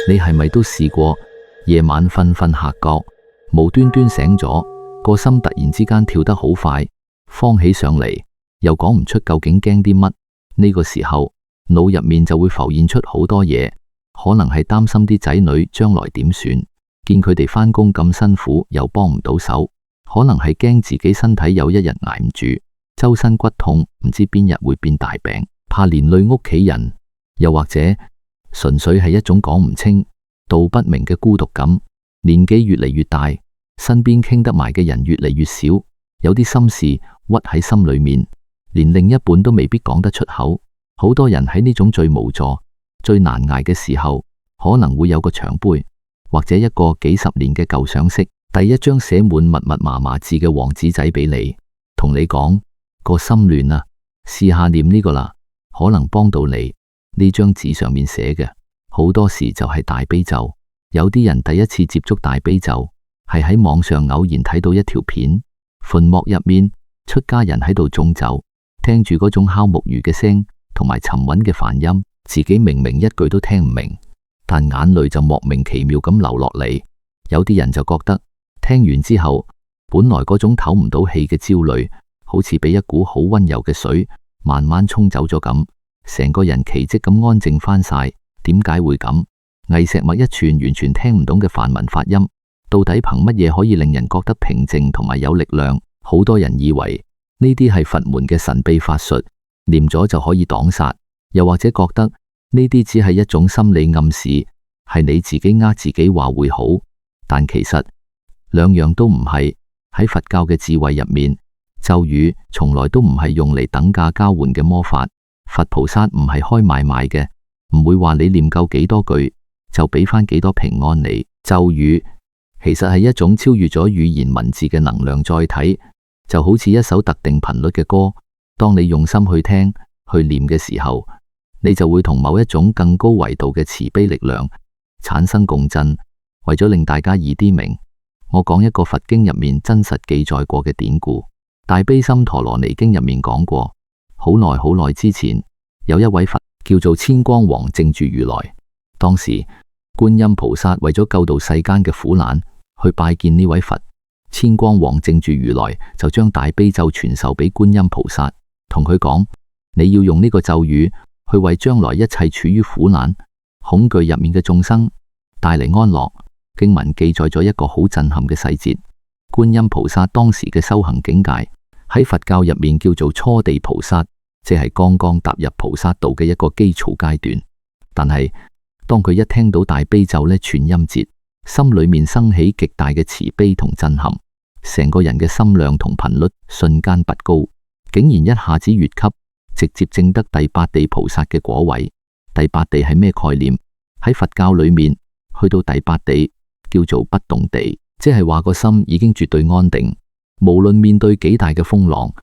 你係咪都試過夜晚瞓瞓下覺，無端端醒咗，個心突然之間跳得好快，慌起上嚟，又講唔出究竟驚啲乜？呢個時候腦入面就會浮現出好多嘢，可能係擔心啲仔女將來點算，見佢哋返工咁辛苦又幫唔到手，可能係驚自己身體有一日捱唔住，周身骨痛，唔知邊日會變大病，怕連累屋企人，又或者純粹係一種講唔清道不明嘅孤獨感。年紀越嚟越大，身邊傾得埋嘅人越嚟越少，有啲心事屈喺心裏面，連另一半都未必講得出口。好多人喺呢種最無助、最難捱嘅時候，可能會有個長輩或者一個幾十年嘅舊相識，遞一張寫滿密密麻麻字嘅黃紙仔俾你，同你講個心亂啊，試下念呢個啦，可能幫到你。呢張紙上面寫嘅好多時就係大悲咒。有啲人第一次接觸大悲咒係喺網上偶然睇到一條片，墳墓入面出家人喺度誦咒，聽住嗰種敲木魚嘅聲同埋沉穩嘅梵音，自己明明一句都聽唔明，但眼淚就莫名其妙咁流落嚟。有啲人就覺得聽完之後，本來嗰種唞唔到氣嘅焦慮，好似俾一股好溫柔嘅水慢慢沖走咗咁，成個人奇蹟咁安靜翻晒。點解會咁？魏石墨一串完全聽唔懂嘅梵文發音，到底憑乜嘢可以令人覺得平靜同埋有力量？好多人以為呢啲係佛門嘅神秘法術，念咗就可以擋殺，又或者覺得呢啲只係一種心理暗示，係你自己呃自己話會好。但其實兩樣都唔係。喺佛教嘅智慧入面，咒語從來都唔係用嚟等價交換嘅魔法。佛菩薩唔係開買賣嘅，唔會話你念夠幾多句就俾翻幾多平安你。咒語其實係一種超越咗語言文字嘅能量載體，就好似一首特定頻率嘅歌，當你用心去聽去念嘅時候，你就會同某一種更高維度嘅慈悲力量產生共振。為咗令大家易啲明，我講一個佛經入面真實記載過嘅典故。大悲心陀羅尼經入面講過，好耐好耐之前，有一位佛叫做千光王靜住如來。當時觀音菩薩為咗救度世間嘅苦難，去拜見呢位佛。千光王靜住如來就將大悲咒傳授俾觀音菩薩，同佢講：你要用呢個咒語去為將來一切處於苦難、恐懼入面嘅眾生帶嚟安樂。經文記載咗一個好震撼嘅細節，觀音菩薩當時嘅修行境界喺佛教入面叫做初地菩薩，即係剛剛踏入菩薩道嘅一個基礎階段。但係當佢一聽到大悲咒呢串音節，心裏面生起極大嘅慈悲同震撼，成個人嘅心量同頻率瞬間拔高，竟然一下子越級，直接證得第八地菩薩嘅果位。第八地係咩概念？喺佛教裏面，去到第八地叫做不動地，即係話個心已經絕對安定，無論面對幾大嘅風浪、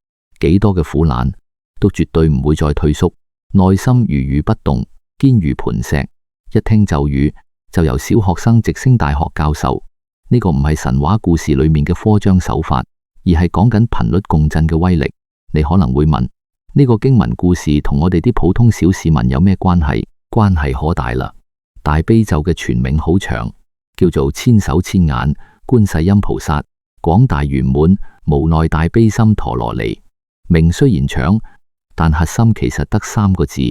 幾多嘅苦難，都絕對唔會再退縮，內心如如不動，堅如磐石。一聽咒語就由小學生直升大學教授。呢個唔係神話故事裏面嘅科章手法，而係講緊頻率共振嘅威力。你可能會問，呢個經文故事同我哋啲普通小市民有咩關係？關係可大啦。大悲咒嘅全名好長，叫做千手千眼觀世音菩薩廣大圓滿無奈大悲心陀羅尼。名雖然長，但核心其實得三個字：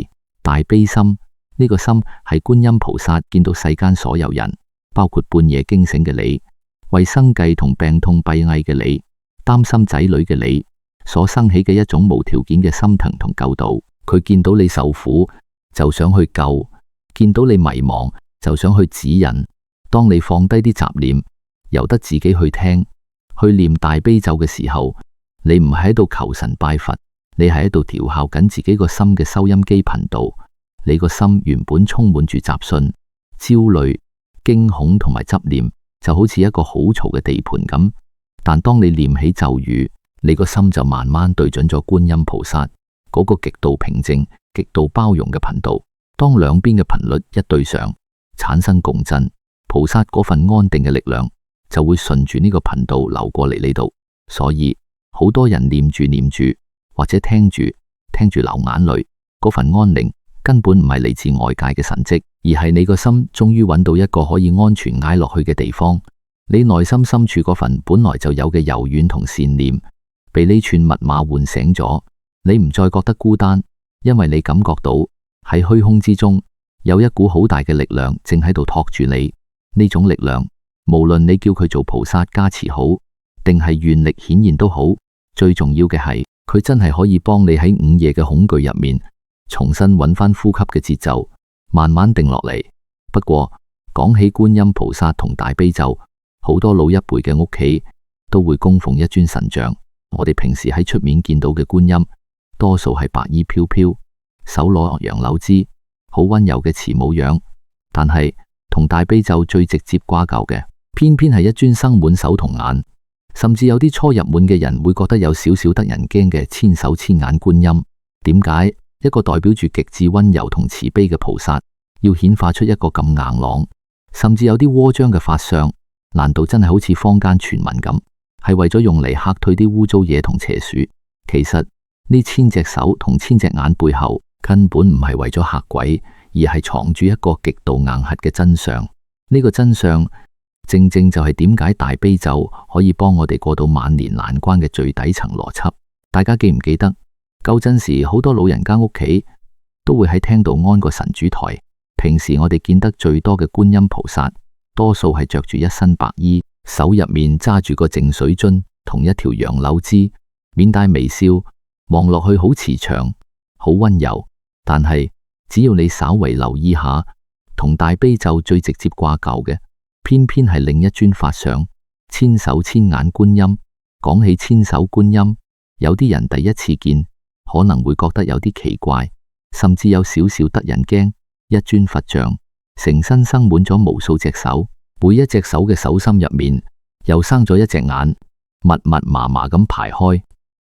大悲心。呢個心係觀音菩薩見到世間所有人，包括半夜驚醒嘅你，為生計同病痛閉翳嘅你，擔心仔女嘅你，所生起嘅一種無條件嘅心疼同救度。佢見到你受苦就想去救，見到你迷茫就想去指引。當你放低啲雜念，由得自己去聽去念大悲咒嘅時候，你唔係喺度求神拜佛，你係喺度調校緊自己個心嘅收音機頻道。你個心原本充滿住雜訊、焦慮、驚恐同埋執念，就好似一個好嘈嘅地盤咁。但當你念起咒語，你個心就慢慢對準咗觀音菩薩嗰個極度平靜、極度包容嘅頻道。當兩邊嘅頻率一對上，產生共振，菩薩嗰份安定嘅力量就會順住呢個頻道流過嚟呢度。所以好多人念住念住，或者聽住流眼淚，嗰份安寧根本唔係嚟自外界嘅神蹟，而係你個心終於揾到一個可以安全挨落去嘅地方。你內心深處嗰份本來就有嘅柔軟同善念，被呢串密碼喚醒咗。你唔再覺得孤單，因為你感覺到喺虛空之中有一股好大嘅力量正喺度托住你。呢種力量，無論你叫佢做菩薩加持好，定係願力顯現都好，最重要嘅係佢真係可以幫你喺午夜嘅恐懼入面重新揾翻呼吸嘅節奏，慢慢定落嚟。不過講起觀音菩薩同大悲咒，好多老一輩嘅屋企都會供奉一尊神像。我哋平時喺出面見到嘅觀音，多數係白衣飄飄，手攞楊柳枝，好溫柔嘅慈母樣。但係同大悲咒最直接掛鈎嘅，偏偏係一尊生滿手同眼，甚至有啲初入門嘅人會覺得有少少得人驚嘅千手千眼觀音。點解一個代表住極致溫柔同慈悲嘅菩薩，要顯化出一個咁硬朗，甚至有啲窩張嘅法相？難道真係好似坊間傳聞咁，係為咗用嚟嚇退啲污糟嘢同邪鼠？其實呢千隻手同千隻眼背後，根本唔係為咗嚇鬼，而係藏住一個極度硬核嘅真相。呢個真相正正就係點解大悲咒可以幫我哋過到萬年難關嘅最底層邏輯。大家記唔記得舊陣時好多老人家屋企都會喺廳度安個神主台？平時我哋見得最多嘅觀音菩薩，多數係着住一身白衣，手入面揸住個淨水樽同一條楊柳枝，面帶微笑，望落去好慈祥，好溫柔。但係只要你稍為留意下，同大悲咒最直接掛鈎嘅，偏偏係另一尊法相——千手千眼觀音。講起千手觀音，有啲人第一次見可能會覺得有啲奇怪，甚至有少少得人驚。一尊佛像，成身生滿咗無數隻手，每一隻手嘅手心入面又生咗一隻眼，密密麻麻咁排開。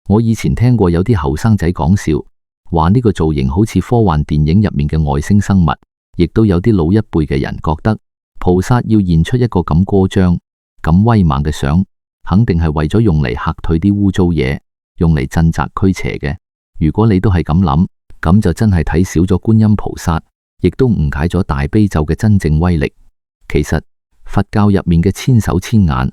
我以前聽過有啲後生仔講笑，話呢個造型好似科幻電影入面嘅外星生物。亦都有啲老一輩嘅人覺得，菩薩要現出一個咁誇張、咁威猛嘅相，肯定係為咗用嚟嚇退啲污糟嘢，用嚟鎮宅驅邪嘅。如果你都係咁諗，咁就真係睇少咗觀音菩薩，亦都誤解咗大悲咒嘅真正威力。其實佛教入面嘅千手千眼，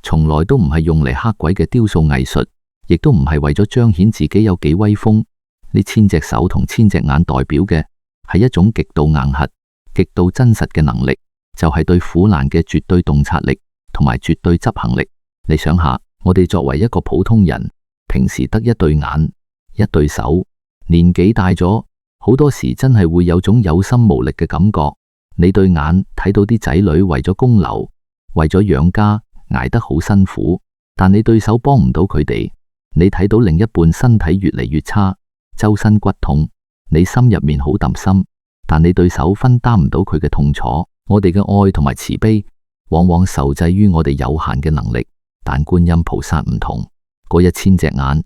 從來都唔係用嚟嚇鬼嘅雕塑藝術，亦都唔係為咗彰顯自己有幾威風。呢千隻手同千隻眼代表嘅係一種極度硬核、極度真實嘅能力，就係對苦難嘅絕對洞察力同埋絕對執行力。你想下，我哋作為一個普通人，平時得一對眼、一對手，年紀大咗，好多時真係會有種有心無力嘅感覺。你對眼睇到啲仔女為咗供樓、為咗養家捱得好辛苦，但你對手幫唔到佢哋。你睇到另一半身體越嚟越差，周身骨痛，你心入面好擔心，但你對手分擔唔到佢嘅痛楚。我哋嘅愛同埋慈悲，往往受制於我哋有限嘅能力，但觀音菩薩唔同。嗰1000隻眼，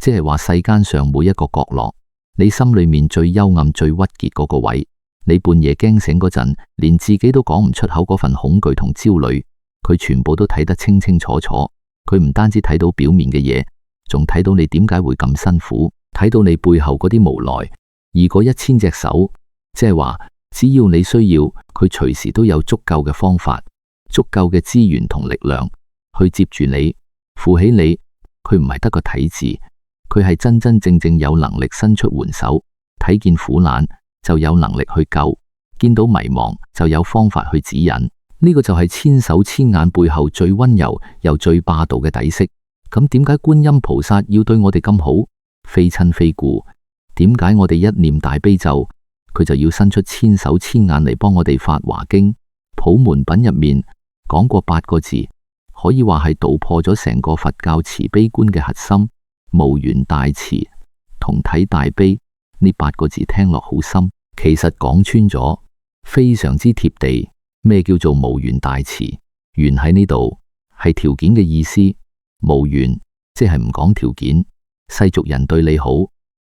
即係話世間上每一個角落，你心裏面最幽暗、最鬱結嗰個位，你半夜驚醒嗰陣，連自己都講唔出口嗰份恐懼同焦慮，佢全部都睇得清清楚楚。佢唔單止睇到表面嘅嘢，仲睇到你點解會咁辛苦，睇到你背後嗰啲無奈。而嗰1000隻手，即係話只要你需要，佢隨時都有足夠嘅方法、足夠嘅資源同力量去接住你、扶起你。佢唔係得個睇字，佢係真真正正有能力伸出援手，睇見苦難就有能力去救，見到迷茫就有方法去指引。呢個就係千手千眼背後最溫柔又最霸道嘅底色。咁點解觀音菩薩要對我哋咁好，非親非故？點解我哋一念大悲咒，佢就要伸出千手千眼嚟幫我哋發華經？普門品入面講過8個字，可以話係道破咗成個佛教慈悲觀嘅核心：無緣大慈，同體大悲。呢8個字聽落好深，其實講穿咗非常之貼地。咩叫做無緣大慈？緣喺呢度係條件嘅意思，無緣即係唔講條件。世俗人對你好，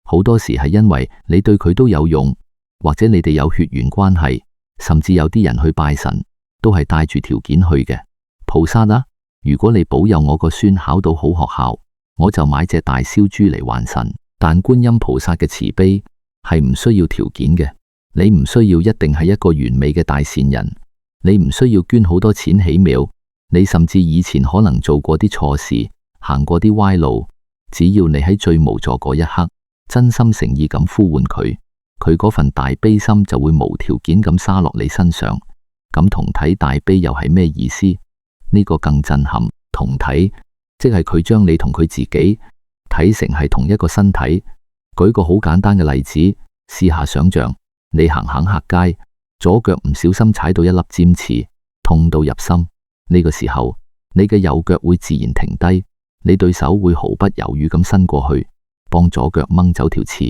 好多時係因為你對佢都有用，或者你哋有血緣關係，甚至有啲人去拜神都係帶住條件去嘅。菩薩啊，如果你保佑我個孫考到好學校，我就買隻大燒豬嚟還神。但觀音菩薩嘅慈悲係唔需要條件嘅，你唔需要一定係一個完美嘅大善人，你唔需要捐好多錢起廟，你甚至以前可能做過啲錯事，行過啲歪路，只要你喺最無助嗰一刻，真心誠意咁呼喚佢，佢嗰份大悲心就會無條件咁灑落你身上。咁同體大悲又係咩意思？呢個更震撼。同體即係佢將你同佢自己睇成係同一個身體。舉個好簡單嘅例子，試下想象你行客街，左腳唔小心踩到一粒尖刺，痛到入心。呢個時候，你嘅右腳會自然停低，你對手會毫不猶豫咁伸過去，幫左腳掹走條刺，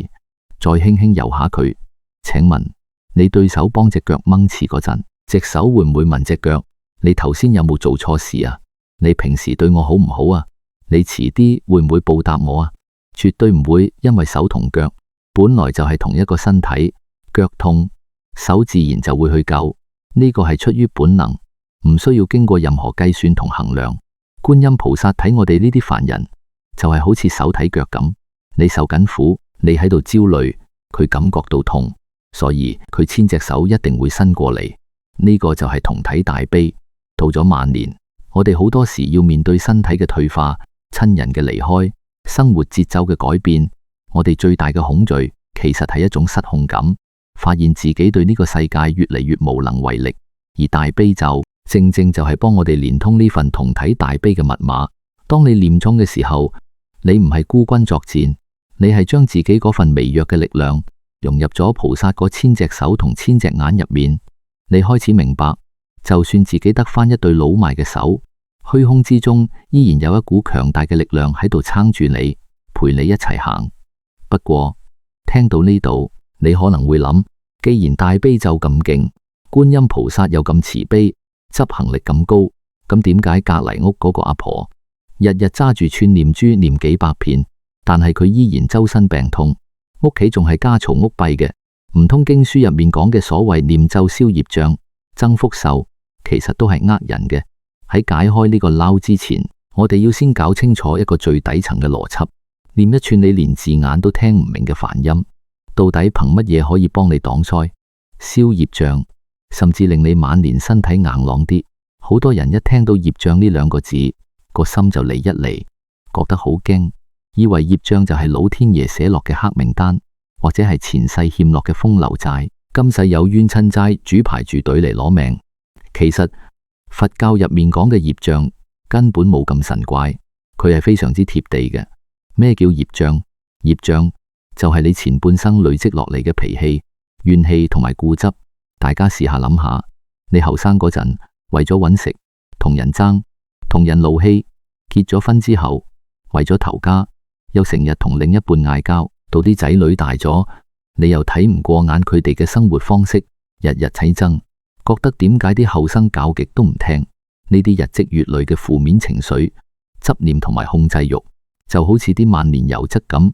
再輕輕揉下佢。請問你對手幫隻腳掹刺嗰陣，隻手會唔會問隻腳：你頭先有冇做錯事啊？你平時對我好唔好啊？你遲啲會唔會報答我啊？絕對唔會，因為手同腳本來就係同一個身體，腳痛，手自然就會去救。呢個係出於本能，唔需要經過任何計算同衡量。觀音菩薩睇我哋呢啲凡人，就係好似手睇腳咁。你受緊苦，你喺度焦慮，佢感覺到痛，所以佢千隻手一定會伸過嚟。呢個就係同體大悲。到咗晚年，我哋好多時要面對身體嘅退化、親人嘅離開、生活節奏嘅改變，我哋最大嘅恐懼其實係一種失控感，發現自己對呢個世界越嚟越無能為力。而大悲咒正正就係幫我哋連通呢份同體大悲嘅密碼。當你念誦嘅時候，你唔係孤軍作戰，你係將自己嗰份微弱嘅力量融入咗菩薩嗰千隻手同千隻眼入面。你開始明白，就算自己得返一對老邁嘅手，虛空之中依然有一股強大嘅力量喺度撐住你，陪你一齊行。不過聽到呢度，你可能會諗，既然大悲咒咁勁，觀音菩薩又咁慈悲，執行力咁高，咁點解隔籬屋嗰個阿婆日日揸住串念珠念幾百遍，但係佢依然周身病痛，屋企仲係家嘈屋閉嘅？唔通經書入面講嘅所謂念咒消業障、增福壽，其實都係呃人嘅？喺解開呢個撈之前，我哋要先搞清楚一個最底層嘅邏輯。念一串你連字眼都聽唔明嘅梵音，到底憑乜嘢可以幫你擋災、消業障，甚至令你晚年身體硬朗啲？好多人一聽到業障呢兩個字，個心就離一離，覺得好驚，以為業障就係老天爺寫落嘅黑名單，或者係前世欠落嘅風流債，今世有冤親債主排住隊嚟攞命。其實佛教入面講嘅業障根本冇咁神怪，佢係非常之貼地嘅。咩叫業障？業障就係你前半生累積落嚟嘅脾氣、怨氣同埋固執。大家試下諗下，你後生嗰陣為咗搵食，同人爭，同人怒氣；結咗婚之後，為咗頭家，又成日同另一半嗌交。到啲仔女大咗，你又睇唔過眼佢哋嘅生活方式，日日起爭，覺得點解啲後生教極都唔聽？呢啲日積月累嘅負面情緒、執念同埋控制欲，就好似啲萬年油漬咁，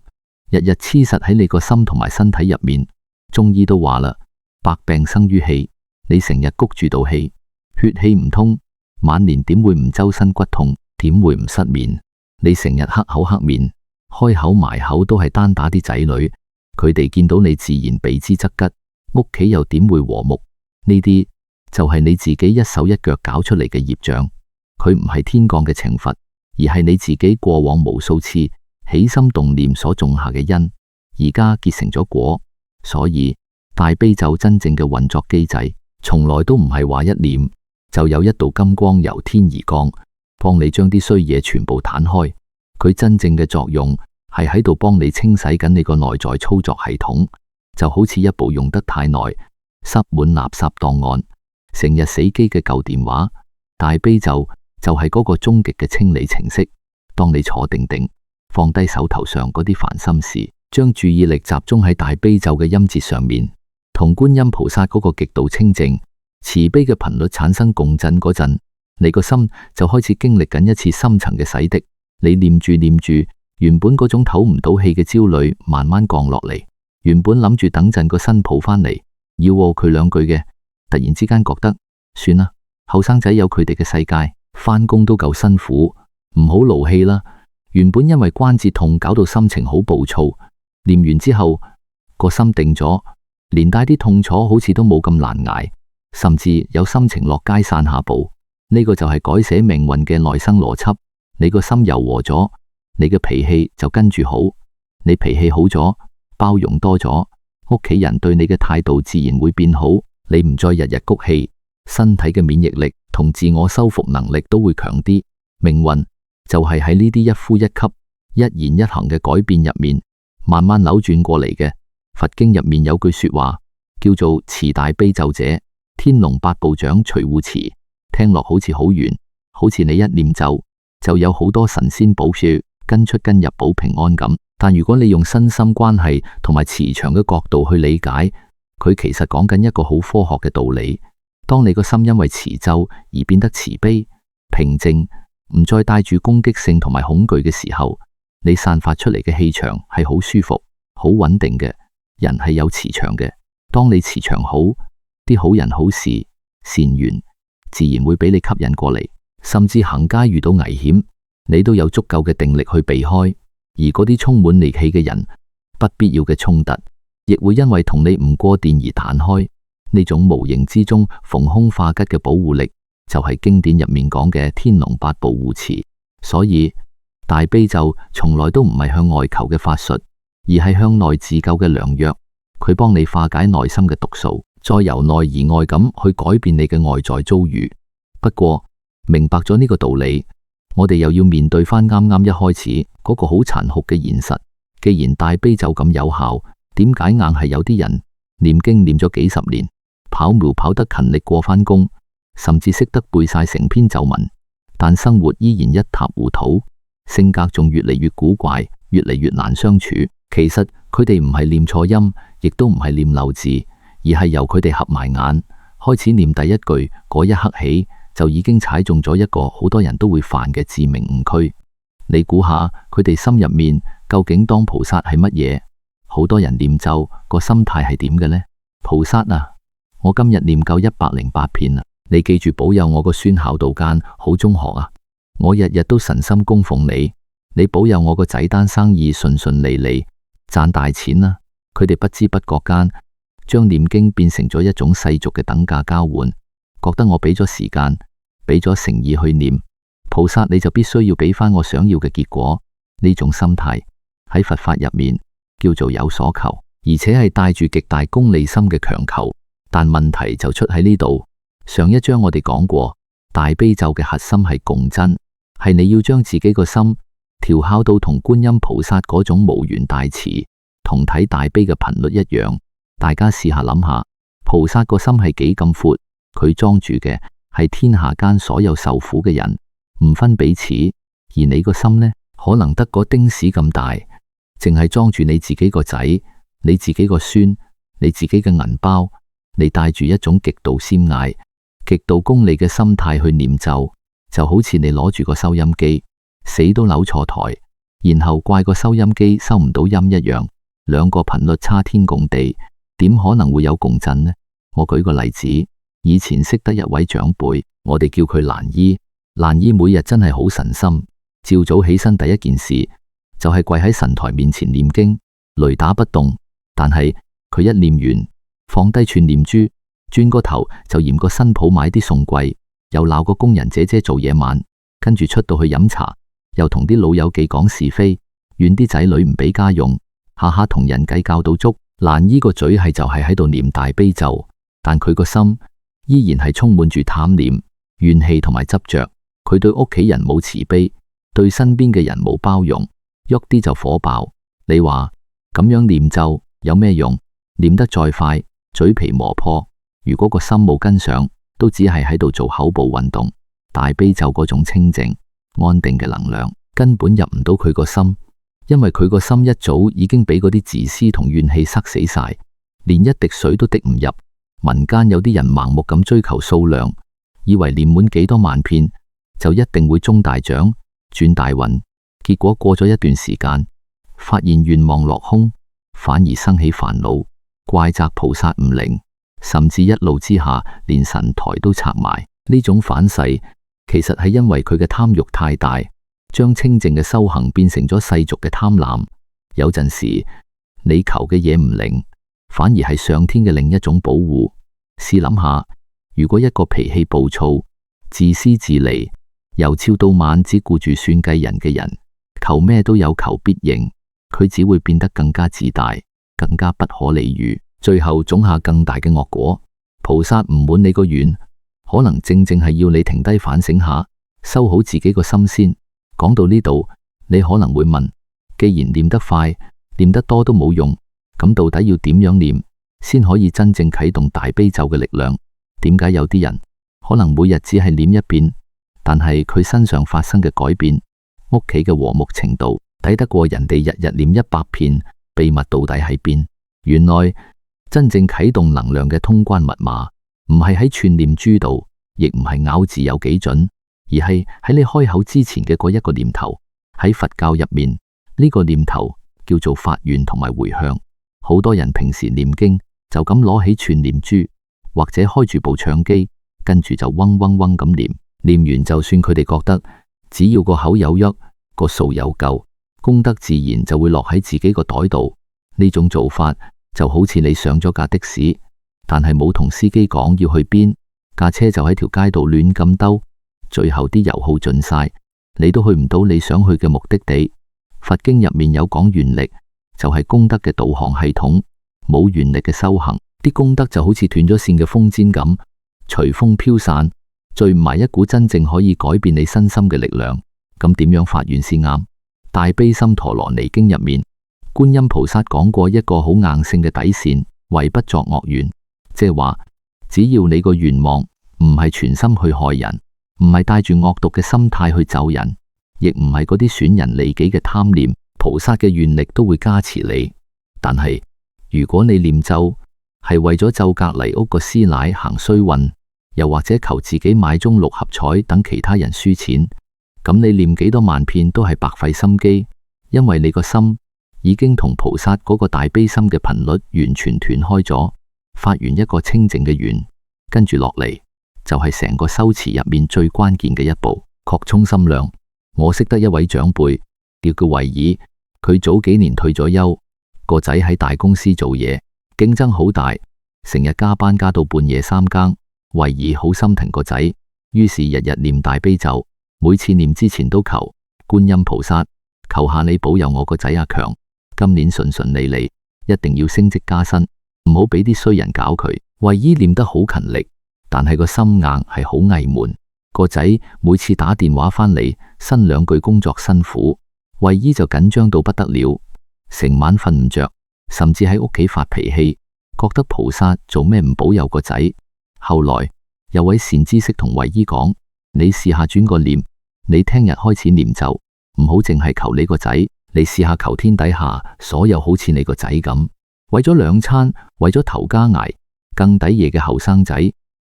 日日黐實喺你個心同埋身體入面。中醫都話啦，百病生於氣，你成日谷住道氣，血氣唔通，晚年點會唔周身骨痛？點會唔失眠？你成日黑口黑面，開口埋口都係單打啲仔女，佢哋見到你自然避之則吉，屋企又點會和睦？呢啲就係你自己一手一腳搞出嚟嘅業障，佢唔係天降嘅懲罰，而係你自己過往無數次起心動念所種下嘅因，而家結成咗果。所以大悲咒真正嘅運作機制，從來都唔係話一念就有一道金光由天而降，幫你將啲衰嘢全部彈開。佢真正嘅作用係喺度幫你清洗緊你個內在操作系統，就好似一部用得太耐、塞滿垃圾檔案、成日死機嘅舊電話。大悲咒就係嗰個終極嘅清理程式。當你坐定定，放低手頭上嗰啲煩心事，將注意力集中喺大悲咒嘅音節上面，同觀音菩薩嗰個極度清淨、慈悲嘅頻率產生共振嗰陣，你個心就開始經歷緊一次深層嘅洗滌。你念住念住，原本嗰種唞唔到氣嘅焦慮慢慢降落嚟，原本諗住等陣個新抱返嚟要喎佢兩句嘅，突然之間覺得算啦，後生仔有佢哋嘅世界，返工都夠辛苦，唔好勞氣啦。原本因為關節痛搞到心情好暴躁，念完之後個心定咗，連帶啲痛楚好似都冇咁難捱，甚至有心情落街散下步。呢個就係改寫命運嘅內生邏輯。你個心柔和咗，你嘅脾氣就跟住好。你脾氣好咗，包容多咗，屋企人對你嘅態度自然會變好。你唔再日日谷氣，身體嘅免疫力同自我修復能力都會強啲。命運就係喺呢啲一呼一吸、一言一行嘅改變入面，慢慢扭轉過嚟嘅。佛經入面有句說話叫做持大悲咒者，天龍八部長隨護持。聽落好似好遠，好似你一念咒就有好多神仙保佑，跟出跟入保平安咁。但如果你用身心關係同埋磁場嘅角度去理解，佢其實講緊一個好科學嘅道理。當你個心因為持咒而變得慈悲、平靜，唔再帶住攻擊性同埋恐懼嘅時候，你散發出嚟嘅氣場係好舒服、好穩定嘅。人係有磁場嘅，當你磁場好，啲好人好事、善緣自然會俾你吸引過嚟，甚至行街遇到危險，你都有足夠嘅定力去避開。而嗰啲充滿戾氣嘅人，不必要嘅衝突，亦會因為同你唔過電而彈開。呢種無形之中逢凶化吉嘅保護力，就係經典入面講嘅天龍八部護持。所以大悲咒從來都唔係向外求嘅法術，而係向內自救嘅良藥。佢幫你化解內心嘅毒素，再由內而外咁去改變你嘅外在遭遇。不過明白咗呢個道理，我哋又要面對翻啱啱一開始嗰個好殘酷嘅現實。既然大悲咒咁有效，點解硬係有啲人念經念咗幾十年，跑步跑得勤力過返工，甚至識得背晒成篇咒文，但生活依然一塌糊塗，性格仲越嚟越古怪，越嚟越難相處？其實佢哋唔係念錯音，亦都唔係念漏字，而係由佢哋合埋眼開始念第一句嗰一刻起，就已經踩中咗一個好多人都會犯嘅致命誤區。你估下佢哋心入面究竟當菩薩係乜嘢？好多人念咒個心態係點嘅呢？菩薩啊，我今日念夠108遍啦，你記住保佑我個孫考到間好中學啊！我日日都神心供奉你，你保佑我個仔單生意順順利利，賺大錢啦！佢哋不知不覺間將念經變成咗一種世俗嘅等價交換，覺得我俾咗時間，俾咗誠意去念菩薩，你就必須要俾翻我想要嘅結果。呢種心態喺佛法入面叫做有所求，而且係帶住極大功利心嘅強求。但問題就出喺呢度。上一章我哋講過，大悲咒嘅核心係共振，係你要將自己個心調校到同觀音菩薩嗰種無緣大慈、同體大悲嘅頻率一樣。大家試下諗下，菩薩個心係幾咁闊，佢裝住嘅係天下間所有受苦嘅人，唔分彼此。而你個心呢，可能得個丁屎咁大，淨係裝住你自己個仔、你自己個孫、你自己嘅銀包。你帶住一種極度鮮艷、極度功利嘅心態去念咒，就好似你攞住個收音機，死都扭錯台，然後怪個收音機收唔到音一樣。兩個頻率差天共地，點可能會有共振呢？我舉個例子，以前識得一位長輩，我哋叫佢蘭姨。蘭姨每日真係好神心，朝早起身第一件事就係跪喺神台面前念經，雷打不動。但係佢一念完，放低串念珠，轉個頭就嫌個新抱買啲餸貴，又鬧個工人姐姐做嘢慢，跟住出到去飲茶，又同啲老友記講是非，怨啲仔女唔俾家用，下下同人計較到足。蘭姨個嘴係就係喺度念大悲咒，但佢個心依然係充滿住貪念、怨氣同埋執着。佢對屋企人冇慈悲，對身邊嘅人冇包容，喐啲就火爆。你話咁樣念咒有咩用？念得再快，嘴皮磨破，如果個心冇跟上，都只係喺度做口部運動。大悲咒嗰種清靜、安定嘅能量根本入唔到佢個心，因為佢個心一早已經俾嗰啲自私同怨氣塞死晒，連一滴水都滴唔入。民間有啲人盲目咁追求數量，以為念滿幾多萬遍就一定會中大獎、轉大運，結果過咗一段時間，發現願望落空，反而生起煩惱，怪責菩薩唔靈，甚至一怒之下連神台都拆埋。呢種反噬其實係因為佢嘅貪欲太大，將清淨嘅修行變成咗世俗嘅貪婪。有陣時你求嘅嘢唔靈，反而係上天嘅另一種保護。試諗下，如果一個脾氣暴躁、自私自利、由朝到晚只顧住算計人嘅人，求咩都有求必應，佢只會變得更加自大，更加不可理喻，最後種下更大嘅惡果。菩薩唔滿你個願，可能正正係要你停低反省下，收好自己個心先。講到呢度，你可能會問，既然念得快，念得多都冇用，咁到底要點樣念先可以真正啟動大悲咒嘅力量？點解有啲人可能每日只係念一遍，但係佢身上發生嘅改變，屋企嘅和睦程度抵得過人哋日日念100遍？秘密到底喺邊？原來真正啟動能量嘅通關密碼，唔係喺串念珠度，亦唔係咬字有幾準，而係喺你開口之前嘅嗰一個念頭。喺佛教入面，呢個念頭叫做發願同埋回向。好多人平時念經就咁攞起串念珠，或者開住部唱機，跟住就嗡嗡嗡咁念。念完就算佢哋覺得只要個口有喐，個數有夠，功德自然就會落喺自己個袋度。呢種做法就好似你上咗架的士，但係冇同司機講要去邊，架車就喺條街度亂咁兜，最後啲油耗盡晒，你都去唔到你想去嘅目的地。佛經入面有講願力，就係功德嘅導航系統。冇願力嘅修行，啲功德就好似斷咗線嘅風氈咁，隨風飄散，聚唔埋一股真正可以改變你身心嘅力量。咁點樣發願先啱？大悲心陀羅尼經入面，觀音菩薩講過一個好硬性嘅底線，唯不作惡願，即係話只要你個願望唔係全心去害人，唔係帶住惡毒嘅心態去咒人，亦唔係嗰啲損人利己嘅貪念，菩薩嘅願力都會加持你。但係如果你念咒係為咗咒隔籬屋個師奶行衰運，又或者求自己買中6合彩等其他人輸錢，咁你念幾多萬遍都係白費心機，因為你個心已經同菩薩嗰個大悲心嘅頻率完全斷開咗。發完一個清淨嘅願，跟住落嚟就係成個修持入面最關鍵嘅一步，擴充心量。我識得一位長輩叫維爾，佢早幾年退咗休，個仔喺大公司做嘢，競爭好大，成日加班加到半夜3更。維爾好心疼個仔，於是日日念大悲咒，每次念之前都求觀音菩薩，求下你保佑我個仔阿強今年順順利利，一定要升職加薪，唔好俾啲衰人搞佢。維爾念得好勤力，但係個心硬係好翳悶。個仔每次打電話返嚟，新2句工作辛苦，維爾就緊張到不得了，成晚瞓唔着，甚至喺屋企發脾氣，覺得菩薩做咩唔保佑個仔。後來有位善知識同維爾講，你試下轉個念，你聽日開始念咒，唔好淨係求你個仔，你試下求天底下所有好似你個仔咁，為咗2餐，為咗頭家捱更抵夜嘅後生仔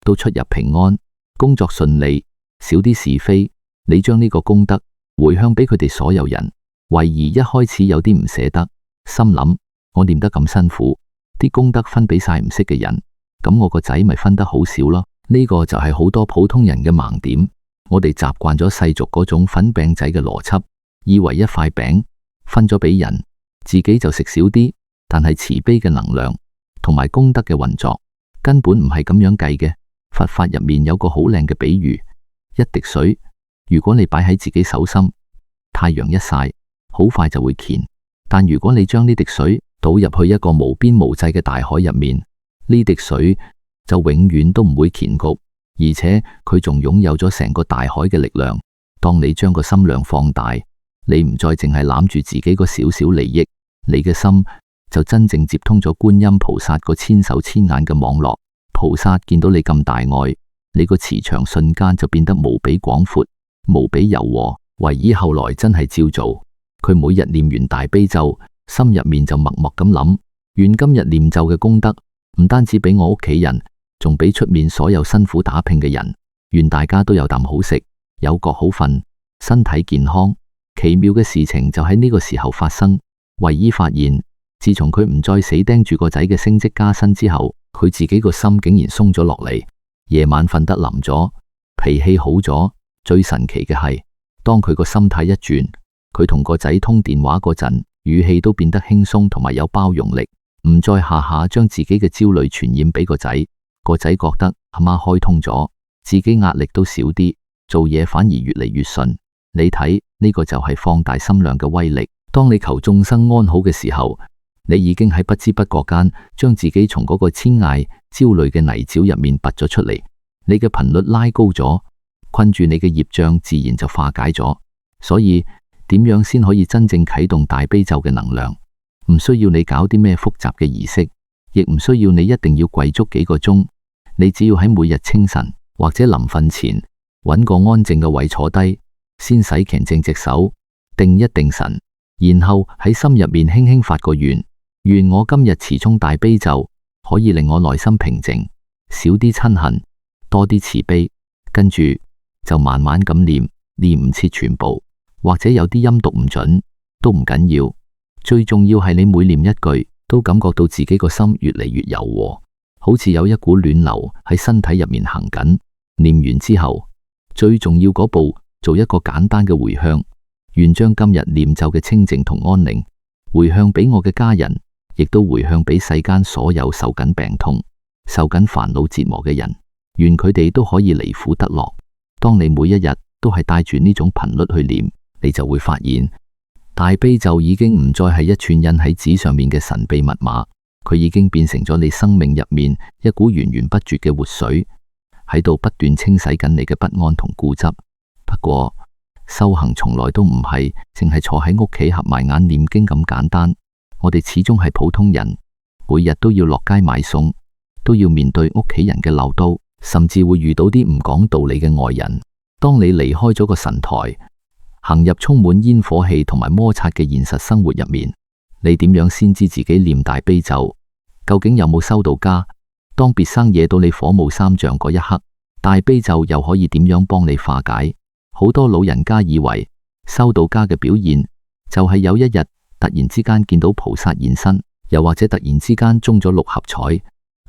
都出入平安，工作順利，少啲是非。你將呢個功德回向俾佢哋所有人。維爾一開始有啲唔捨得，心諗我念得咁辛苦，啲功德分俾晒唔識嘅人，咁我個仔咪分得好少咯。呢個就係好多普通人嘅盲點。我哋習慣咗世俗嗰種粉餅仔嘅邏輯，以為一塊餅分咗俾人，自己就食少啲。但係慈悲嘅能量同埋功德嘅運作根本唔係咁樣計嘅。佛法入面有個好靚嘅比喻，一滴水，如果你擺喺自己手心，太陽一曬，好快就會乾。但如果你將呢滴水倒入去一個無邊無際嘅大海入面，呢滴水就永遠都唔會乾涸，而且佢仲擁有咗成個大海嘅力量。當你將個心量放大，你唔再淨係攬住自己個少少利益，你嘅心就真正接通咗觀音菩薩個千手千眼嘅網絡。菩薩見到你咁大愛，你個磁場瞬間就變得無比廣闊，無比柔和。維爾後來真係照做，佢每日念完大悲咒，心入面就默默咁諗，願今日念咒嘅功德唔單止俾我屋企人，仲俾出面所有辛苦打拼嘅人。願大家都有啖好食，有覺好瞓，身體健康。奇妙嘅事情就喺呢個時候發生。維爾發現，自從佢唔再死盯住個仔嘅升職加薪之後，佢自己個心竟然鬆咗落嚟，夜晚瞓得冧咗，脾氣好咗。最神奇嘅係，當佢個心態一轉，佢同個仔通電話嗰陣，語氣都變得輕鬆同埋有包容力。唔再下下將自己嘅焦慮傳染俾個仔，個仔覺得阿媽開通咗，自己壓力都少啲，做嘢反而越嚟越順。你睇呢個就係放大心量嘅威力。當你求眾生安好嘅時候，你已經喺不知不覺間將自己從嗰個千艾焦慮嘅泥沼入面拔咗出嚟，你嘅頻率拉高咗，困住你嘅業障自然就化解咗。所以點樣先可以真正啟動大悲咒嘅能量？唔需要你搞啲咩複雜嘅儀式，亦唔需要你一定要跪足幾個鐘，你只要喺每日清晨或者臨瞓前揾個安靜嘅位坐低，先洗乾淨隻手，定一定神，然後喺心入面輕輕發個願，願我今日持誦大悲咒可以令我內心平靜，少啲嗔恨，多啲慈悲。跟住就慢慢咁念唔切全部，或者有啲音讀唔準都唔緊要，最重要係你每念一句都感覺到自己個心越嚟越柔和，好似有一股暖流喺身體入面行緊。念完之後，最重要嗰步做一個簡單嘅回向，願將今日念咒嘅清靜同安寧回向俾我嘅家人，亦都回向俾世間所有受緊病痛、受緊煩惱折磨嘅人，願佢哋都可以離苦得樂。當你每一日都係帶住呢種頻率去念，你就會發現大悲咒已經唔再係一串印喺紙上面嘅神秘密碼，佢已經變成咗你生命入面一股源源不絕嘅活水，喺度不斷清洗緊你嘅不安同固執。不過修行從來都唔係淨係坐喺屋企合埋眼念經咁簡單，我哋始終係普通人，每日都要落街買餸，都要面對屋企人嘅嘮叨，甚至會遇到啲唔講道理嘅外人。當你離開咗個神台，行入充滿煙火氣同埋摩擦嘅現實生活入面，你點樣先知自己念大悲咒究竟有冇收到家？當別生惹到你火冒三丈嗰一刻，大悲咒又可以點樣幫你化解？好多老人家以為收到家嘅表現就係有一日突然之間見到菩薩現身，又或者突然之間中咗六合彩，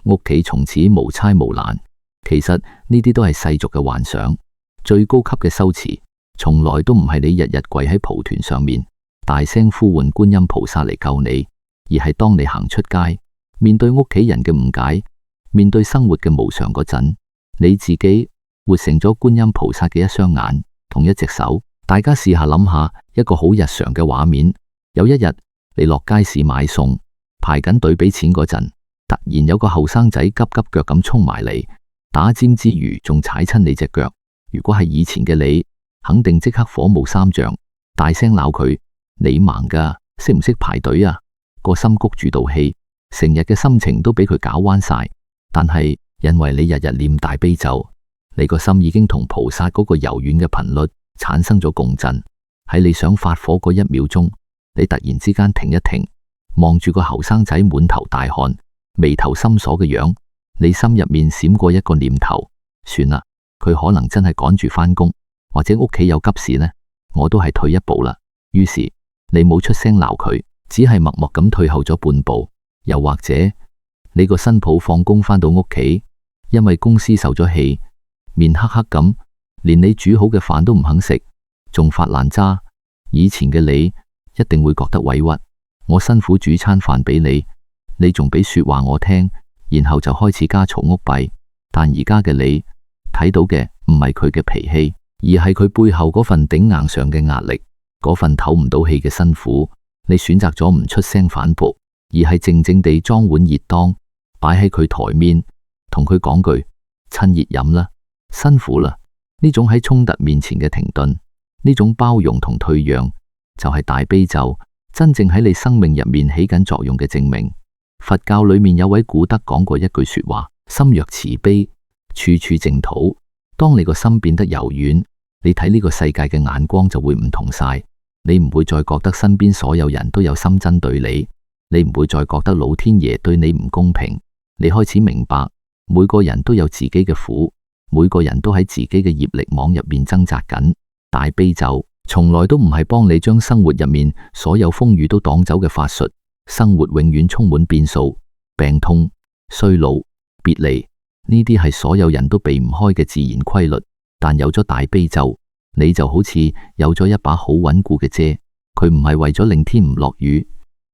屋企從此無差無難。其實呢啲都係世俗嘅幻想。最高級嘅修持從來都唔係你日日跪喺蒲團上面大聲呼喚觀音菩薩嚟救你，而係當你行出街，面對屋企人嘅誤解，面對生活嘅無常嗰陣，你自己活成咗觀音菩薩嘅一雙眼同一隻手。大家試下諗下一個好日常嘅畫面，有一日你落街市買餸，排緊隊俾錢嗰陣，突然有個後生仔急急腳咁衝埋嚟，打尖之餘仲踩親你隻腳。如果係以前嘅你，肯定即刻火冒三丈，大聲鬧佢：你盲噶，識唔識排隊啊？個心谷住道氣，成日嘅心情都俾佢搞彎晒。但係因為你日日念大悲咒，你個心已經同菩薩嗰個柔軟嘅頻率產生咗共振。喺你想發火嗰一秒鐘，你突然之間停一停，望住個後生仔滿頭大汗、眉頭深鎖嘅樣，你心入面閃過一個念頭：算啦，佢可能真係趕住返工，或者屋企有急事呢，我都係退一步啦。於是你冇出聲鬧佢，只係默默咁退後咗半步。又或者你個新抱放工返到屋企，因為公司受咗氣，面黑黑咁，連你煮好嘅飯都唔肯食，仲發爛渣。以前嘅你一定會覺得委屈，我辛苦煮餐飯俾你，你仲俾說話我聽，然後就開始家嘈屋閉。但而家嘅你睇到嘅唔係佢嘅脾氣，而係佢背後嗰份頂硬上嘅壓力，嗰份唞唔到氣嘅辛苦。你選擇咗唔出聲反駁，而係靜靜地裝碗熱湯擺喺佢台面，同佢講句：趁熱飲啦，辛苦啦。呢種喺衝突面前嘅停頓，呢種包容同退讓，就係大悲咒真正喺你生命入面起緊作用嘅證明。佛教裏面有位古德講過一句說話：心若慈悲，處處淨土。當你個心變得柔軟，你睇呢個世界嘅眼光就會唔同晒。你唔會再覺得身邊所有人都有心針對你，你唔會再覺得老天爺對你唔公平。你開始明白，每個人都有自己嘅苦，每個人都喺自己嘅業力網入面掙扎緊。大悲咒從來都唔係幫你將生活入面所有風雨都擋走嘅法術。生活永遠充滿變數，病痛、衰老、別離，呢啲係所有人都避唔開嘅自然規律。但有咗大悲咒，你就好似有咗一把好穩固嘅遮，佢唔係為咗令天唔落雨，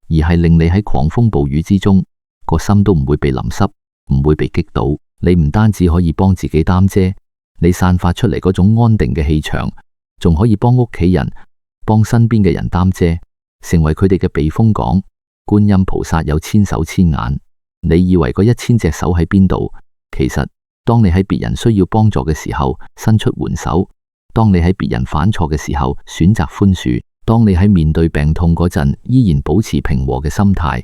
而係令你喺狂風暴雨之中個心都唔會被淋濕，唔會被擊倒。你唔單止可以幫自己擔遮，你散發出嚟嗰種安定嘅氣場，仲可以幫屋企人、幫身邊嘅人擔遮，成為佢哋嘅避風港。觀音菩薩有千手千眼，你以為嗰1000隻手喺邊度？其實當你喺別人需要幫助嘅時候伸出援手，當你喺別人犯錯嘅時候選擇寬恕，當你喺面對病痛嗰陣依然保持平和嘅心態，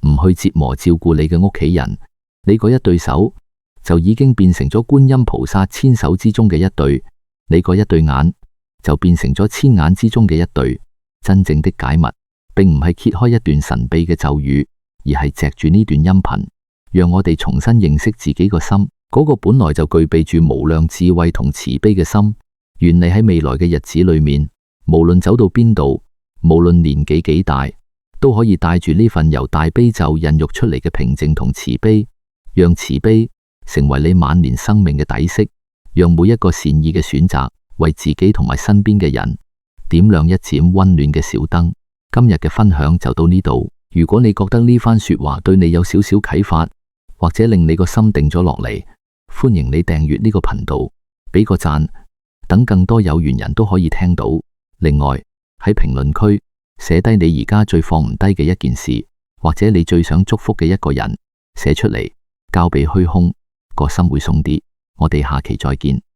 唔去折磨照顧你嘅屋企人，你嗰一對手就已經變成咗觀音菩薩千手之中嘅一對，你嗰一對眼就變成咗千眼之中嘅一對。真正的解密並唔係揭開一段神秘嘅咒語，而係藉住呢段音頻，讓我哋重新認識自己個心，嗰個本來就具備住無量智慧同慈悲嘅心。願你喺未來嘅日子裏面，無論走到邊度，無論年紀幾大，都可以帶住呢份由大悲咒孕育出嚟嘅平靜同慈悲，讓慈悲成為你晚年生命嘅底色，讓每一個善意嘅選擇為自己同埋身邊嘅人點亮一盞溫暖嘅小燈。今日嘅分享就到呢度。如果你覺得呢番說話對你有少少啟發，或者令你個心定咗落嚟，歡迎你訂閱呢個頻道，俾個讚，等更多有緣人都可以聽到。另外喺評論區寫低你而家最放唔低嘅一件事，或者你最想祝福嘅一個人，寫出嚟交俾虛空，個心會鬆啲。我哋下期再見。